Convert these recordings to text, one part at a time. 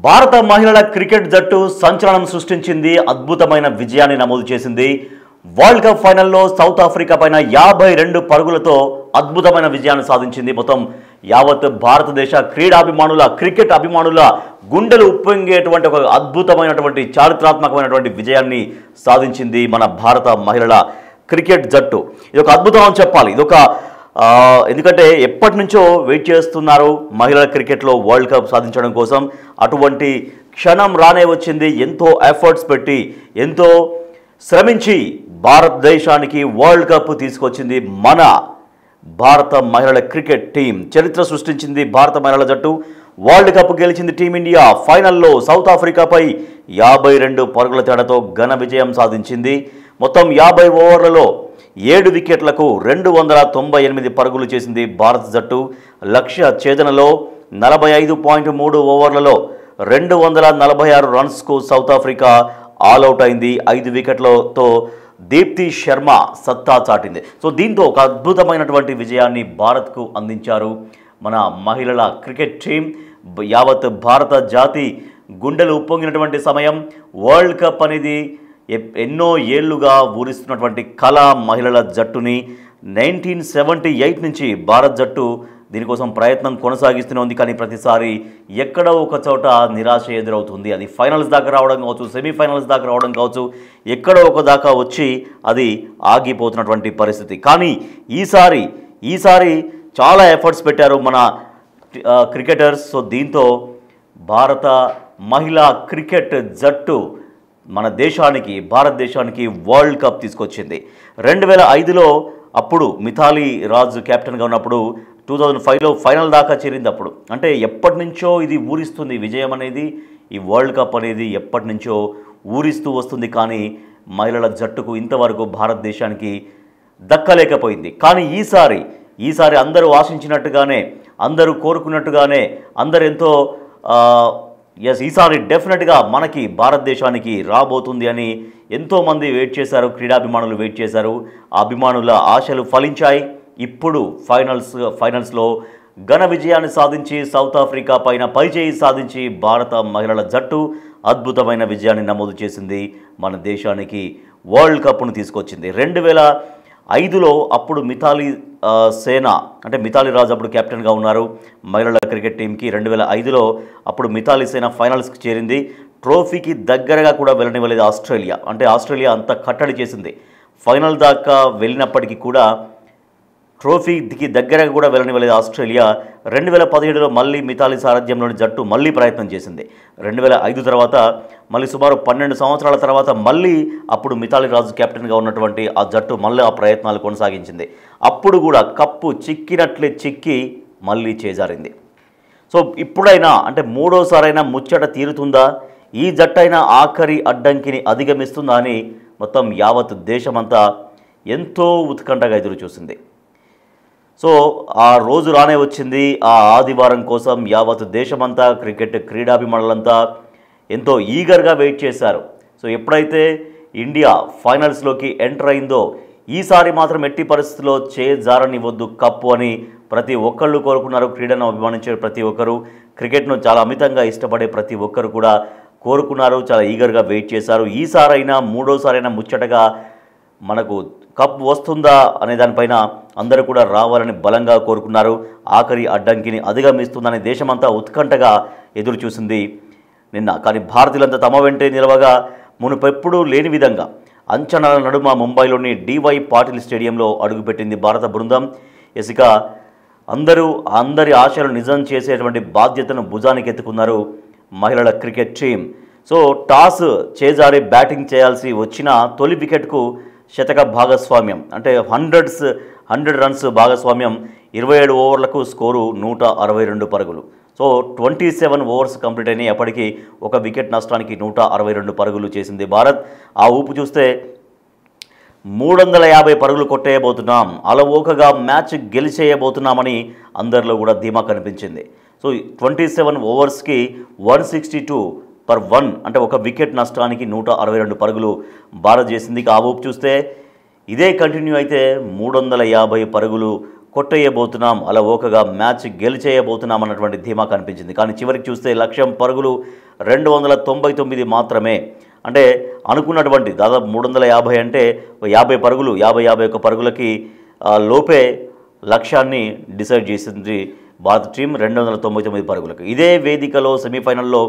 భారత మహిళల క్రికెట్ జట్టు సంచలనం సృష్టించింది. అద్భుతమైన విజయాన్ని నమోదు చేసింది. వరల్డ్ కప్ ఫైనల్లో సౌత్ ఆఫ్రికా పైన 52 పరుగులతో అద్భుతమైన విజయాన్ని సాధించింది. మొత్తం యావత్ భారతదేశ క్రీడాభిమానుల క్రికెట్ అభిమానుల గుండెలు ఉప్పొంగేటువంటి ఒక అద్భుతమైనటువంటి చారిత్రాత్మకమైనటువంటి విజయాన్ని సాధించింది మన భారత మహిళల క్రికెట్ జట్టు. ఇది ఒక అద్భుతం అని చెప్పాలి. ఇది ఒక ఎందుకంటే ఎప్పటి నుంచో వెయిట్ చేస్తున్నారు మహిళల క్రికెట్లో వరల్డ్ కప్ సాధించడం కోసం. అటువంటి క్షణం రానే వచ్చింది. ఎంతో ఎఫర్ట్స్ పెట్టి ఎంతో శ్రమించి భారతదేశానికి వరల్డ్ కప్ తీసుకొచ్చింది మన భారత మహిళల క్రికెట్ టీం. చరిత్ర సృష్టించింది భారత మహిళల జట్టు. వరల్డ్ కప్ గెలిచింది టీమిండియా. ఫైనల్లో సౌత్ ఆఫ్రికాపై 52 పరుగుల తేడాతో ఘన విజయం సాధించింది. మొత్తం 50 ఓవర్లలో 7 వికెట్లకు 298 పరుగులు చేసింది భారత జట్టు. లక్ష్య ఛేదనలో 45.3 ఓవర్లలో 246 రన్స్కు సౌత్ ఆఫ్రికా ఆల్అవుట్ అయింది. 5 వికెట్లతో దీప్తి శర్మ సత్తా చాటింది. సో దీంతో ఒక అద్భుతమైనటువంటి విజయాన్ని భారత్కు అందించారు మన మహిళల క్రికెట్ టీం. యావత్ భారత జాతి గుండెలు ఉప్పొంగినటువంటి సమయం. వరల్డ్ కప్ అనేది ఎన్నో ఏళ్లుగా ఊరిస్తున్నటువంటి కళ మహిళల జట్టుని 1978 నుంచి భారత్ జట్టు దీనికోసం ప్రయత్నం కొనసాగిస్తూనే ఉంది. కానీ ప్రతిసారి ఎక్కడో ఒక చోట నిరాశ ఎదురవుతుంది. అది ఫైనల్స్ దాకా రావడం కావచ్చు, సెమీఫైనల్స్ దాకా రావడం కావచ్చు, ఎక్కడో ఒక దాకా వచ్చి అది ఆగిపోతున్నటువంటి పరిస్థితి. కానీ ఈసారి చాలా ఎఫర్ట్స్ పెట్టారు మన క్రికెటర్స్. సో దీంతో భారత మహిళా క్రికెట్ జట్టు మన దేశానికి భారతదేశానికి వరల్డ్ కప్ తీసుకొచ్చింది. 2005లో అప్పుడు మిథాలీ రాజ్ కెప్టెన్గా ఉన్నప్పుడు 2005లో ఫైనల్ దాకా చేరింది. అప్పుడు అంటే ఎప్పటి నుంచో ఇది ఊరిస్తుంది విజయం అనేది. ఈ వరల్డ్ కప్ అనేది ఎప్పటి నుంచో ఊరిస్తూ వస్తుంది. కానీ మహిళల జట్టుకు ఇంతవరకు భారతదేశానికి దక్కలేకపోయింది. కానీ ఈసారి అందరూ ఆశించినట్టుగానే, అందరూ కోరుకున్నట్టుగానే, అందరు ఎంతో ఈసారి డెఫినెట్గా మనకి భారతదేశానికి రాబోతుంది అని ఎంతోమంది వెయిట్ చేశారు. క్రీడాభిమానులు వెయిట్ చేశారు. ఆ అభిమానుల ఆశలు ఫలించాయి. ఇప్పుడు ఫైనల్స్లో ఘన విజయాన్ని సాధించి సౌత్ ఆఫ్రికా పైన పైచేయి సాధించి భారత మహిళల జట్టు అద్భుతమైన విజయాన్ని నమోదు చేసింది. మన దేశానికి వరల్డ్ కప్ను తీసుకొచ్చింది. 2005లో అప్పుడు మిథాలీ రాజ్ అప్పుడు కెప్టెన్గా ఉన్నారు మహిళల క్రికెట్ టీంకి. 2005లో అప్పుడు మిథాలీ సేన ఫైనల్స్కి చేరింది. ట్రోఫీకి దగ్గరగా కూడా వెళ్ళనివ్వలేదు ఆస్ట్రేలియా అంత కట్టడి చేసింది. ఫైనల్ దాకా వెళ్ళినప్పటికీ కూడా ట్రోఫీకి దగ్గరగా కూడా వెళ్ళనివ్వలేదు ఆస్ట్రేలియా. 2017లో మళ్ళీ మిథాలీ సారథ్యంలోని జట్టు మళ్ళీ ప్రయత్నం చేసింది. 2005 తర్వాత మళ్ళీ సుమారు 12 సంవత్సరాల తర్వాత మళ్ళీ అప్పుడు మిథాలీ రాజు కెప్టెన్గా ఉన్నటువంటి ఆ జట్టు మళ్ళీ ఆ ప్రయత్నాలు కొనసాగించింది. అప్పుడు కూడా కప్పు చిక్కినట్లే చిక్కి మళ్ళీ చేజారింది. సో ఇప్పుడైనా అంటే మూడోసారైనా ముచ్చట తీరుతుందా? ఈ జట్టైనా ఆఖరి అడ్డంకిని అధిగమిస్తుందా అని మొత్తం యావత్ దేశమంతా ఎంతో ఉత్కంఠగా ఎదురు చూసింది. సో ఆ రోజు రానే వచ్చింది. ఆ ఆదివారం కోసం యావత్ దేశమంతా క్రికెట్ క్రీడాభిమానులంతా ఎంతో ఈగర్గా వెయిట్ చేశారు. సో ఎప్పుడైతే ఇండియా ఫైనల్స్లోకి ఎంటర్ అయిందో ఈసారి మాత్రం ఎట్టి పరిస్థితుల్లో జారనివ్వద్దు కప్పు అని ప్రతి ఒక్కళ్ళు కోరుకున్నారు. క్రీడను అభిమానించే ప్రతి ఒక్కరు, క్రికెట్ను చాలా అమితంగా ఇష్టపడే ప్రతి ఒక్కరు కూడా కోరుకున్నారు. చాలా ఈగర్గా వెయిట్ చేశారు. ఈసారైనా మూడోసారైనా ముచ్చటగా మనకు కప్ వస్తుందా అనే దానిపైన అందరూ కూడా రావాలని బలంగా కోరుకున్నారు. ఆఖరి అడ్డంకిని అధిగమిస్తుందని దేశమంతా ఉత్కంఠగా ఎదురు చూసింది నిన్న. కానీ భారతీయులంతా తమ వెంటే నిలవగా మునుపెప్పుడూ లేని విధంగా అంచనాల నడుమ ముంబైలోని డివై పాటిల్ స్టేడియంలో అడుగుపెట్టింది భారత బృందం. ఇక అందరి ఆశలు నిజం చేసేటువంటి బాధ్యతను భుజానికి ఎత్తుకున్నారు మహిళల క్రికెట్ టీం. సో టాస్ చేజారి బ్యాటింగ్ చేయాల్సి వచ్చిన తొలి వికెట్కు శతక భాగస్వామ్యం అంటే 100 రన్స్ భాగస్వామ్యం. 27 ఓవర్లకు స్కోరు 162 పరుగులు. సో 27 ఓవర్స్ కంప్లీట్ అయినాయి. అప్పటికి ఒక వికెట్ నష్టానికి 162 పరుగులు చేసింది భారత్. ఆ ఊపు చూస్తే 350 పరుగులు కొట్టేయబోతున్నాం, అలవోకగా మ్యాచ్ గెలిచేయబోతున్నామని అందరిలో కూడా ధీమా కనిపించింది. సో 27 ఓవర్స్కి 162 per 1 అంటే ఒక వికెట్ నష్టానికి 162 పరుగులు భారత్ చేసింది. ఆ ఊపు చూస్తే ఇదే కంటిన్యూ అయితే 350 పరుగులు కొట్టేయబోతున్నాం, అలా ఓకగా మ్యాచ్ గెలిచేయబోతున్నాం అన్నటువంటి ధీమా కనిపించింది. కానీ చివరికి చూస్తే లక్ష్యం పరుగులు 299 మాత్రమే. అంటే అనుకున్నటువంటి దాదాపు 350 అంటే 50 పరుగులు 51 పరుగులకి లోపే లక్ష్యాన్ని డిసైడ్ చేసింది భారత టీం 299 పరుగులకు. ఇదే వేదికలో సెమీఫైనల్లో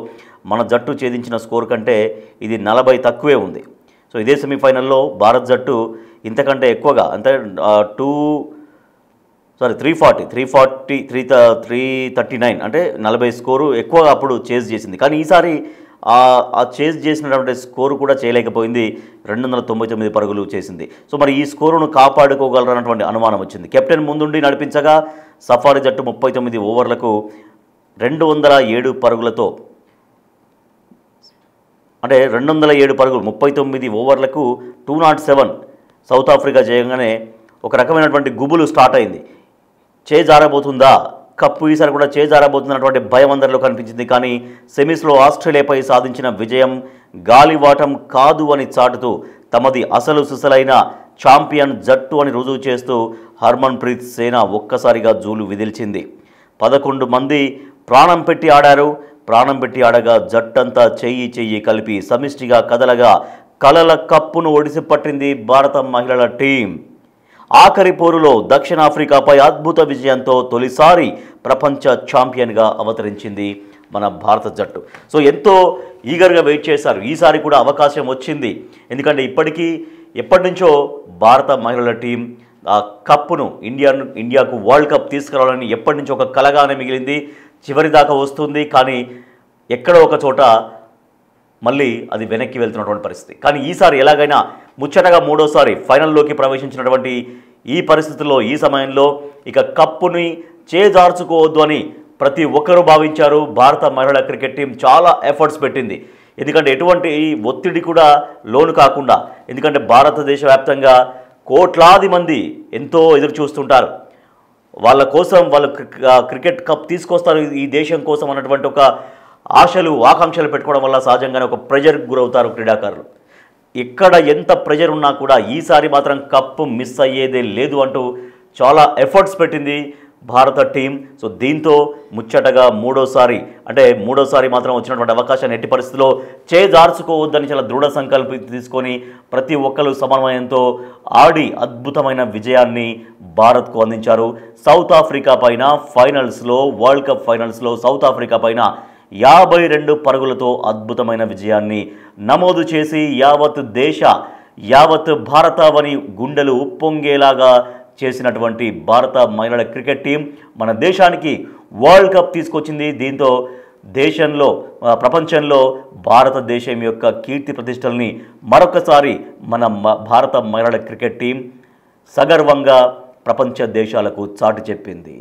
మన జట్టు ఛేదించిన స్కోర్ కంటే ఇది 40 తక్కువే ఉంది. సో ఇదే సెమీఫైనల్లో భారత జట్టు ఇంతకంటే ఎక్కువగా అంటే 339 అంటే 40 స్కోరు ఎక్కువగా అప్పుడు చేజ్ చేసింది. కానీ ఈసారి ఆ చేజ్ చేసినటువంటి స్కోరు కూడా చేయలేకపోయింది, 299 పరుగులు చేసింది. సో మరి ఈ స్కోరును కాపాడుకోగలరన్నటువంటి అనుమానం వచ్చింది. కెప్టెన్ ముందుండి నడిపించగా సఫారీ జట్టు 39 ఓవర్లకు 207 పరుగులతో అంటే 207 పరుగులు 39 ఓవర్లకు 207 సౌత్ ఆఫ్రికా చేయగానే ఒక రకమైనటువంటి గుబులు స్టార్ట్ అయింది. చేజారబోతుందా, కప్పు ఈసారి కూడా చేజారబోతున్నటువంటి భయం అందరిలో కనిపించింది. కానీ సెమీస్లో ఆస్ట్రేలియాపై సాధించిన విజయం గాలివాటం కాదు అని చాటుతూ తమది అసలు సుసలైన ఛాంపియన్ జట్టు అని రుజువు చేస్తూ హర్మన్ప్రీత్ సేన ఒక్కసారిగా జూలు విదిల్చింది. 11 మంది ప్రాణం పెట్టి ఆడారు. ప్రాణం పెట్టి ఆడగా జట్టంతా చెయ్యి కలిపి సమిష్టిగా కదలగా కలల కప్పును ఒడిసి పట్టింది భారత మహిళల టీం. ఆఖరి పోరులో దక్షిణాఫ్రికాపై అద్భుత విజయంతో తొలిసారి ప్రపంచ ఛాంపియన్గా అవతరించింది మన భారత జట్టు. సో ఎంతో ఈగర్గా వెయిట్ చేశారు. ఈసారి కూడా అవకాశం వచ్చింది. ఎందుకంటే ఎప్పటి నుంచో భారత మహిళల టీం ఆ కప్పును ఇండియాకు వరల్డ్ కప్ తీసుకురావాలని ఎప్పటి నుంచో ఒక కలగానే మిగిలింది. చివరి దాకా వస్తుంది, కానీ ఎక్కడో ఒక చోట మళ్ళీ అది వెనక్కి వెళ్తున్నటువంటి పరిస్థితి. కానీ ఈసారి ఎలాగైనా ముచ్చటగా మూడోసారి ఫైనల్లోకి ప్రవేశించినటువంటి ఈ పరిస్థితుల్లో ఈ సమయంలో ఇక కప్పుని చేజార్చుకోవద్దు అని ప్రతి ఒక్కరూ భావించారు. భారత మహిళల క్రికెట్ టీం చాలా ఎఫర్ట్స్ పెట్టింది. ఎందుకంటే ఎటువంటి ఒత్తిడి కూడా లోను కాకుండా, ఎందుకంటే భారతదేశ వ్యాప్తంగా కోట్లాది మంది ఎంతో ఎదురు చూస్తుంటారు. వాళ్ళ కోసం వాళ్ళు క్రికెట్ కప్ తీసుకొస్తారు ఈ దేశం కోసం అన్నటువంటి ఒక ఆశలు ఆకాంక్షలు పెట్టుకోవడం వల్ల సహజంగానే ఒక ప్రెజర్కి గురవుతారు క్రీడాకారులు. ఎక్కడ ఎంత ప్రెజర్ ఉన్నా కూడా ఈసారి మాత్రం కప్పు మిస్ అయ్యేదే లేదు అంటూ చాలా ఎఫర్ట్స్ పెట్టింది భారత టీం. సో దీంతో ముచ్చటగా మూడోసారి మాత్రం వచ్చినటువంటి అవకాశాన్ని ఎట్టి పరిస్థితుల్లో చేజార్చుకోవద్దని చాలా దృఢ సంకల్పం తీసుకొని ప్రతి ఒక్కరు సమన్వయంతో ఆడి అద్భుతమైన విజయాన్ని భారత్కు అందించారు. సౌత్ ఆఫ్రికా పైన వరల్డ్ కప్ ఫైనల్స్లో సౌత్ ఆఫ్రికా పైన 52 పరుగులతో అద్భుతమైన విజయాన్ని నమోదు చేసి యావత్ భారతావని గుండెలు ఉప్పొంగేలాగా చేసినటువంటి భారత మహిళల క్రికెట్ టీం మన దేశానికి వరల్డ్ కప్ తీసుకొచ్చింది. దీంతో ప్రపంచంలో భారతదేశం యొక్క కీర్తి ప్రతిష్టల్ని మరొకసారి మన భారత మహిళల క్రికెట్ టీం సగర్వంగా ప్రపంచ దేశాలకు చాటి చెప్పింది.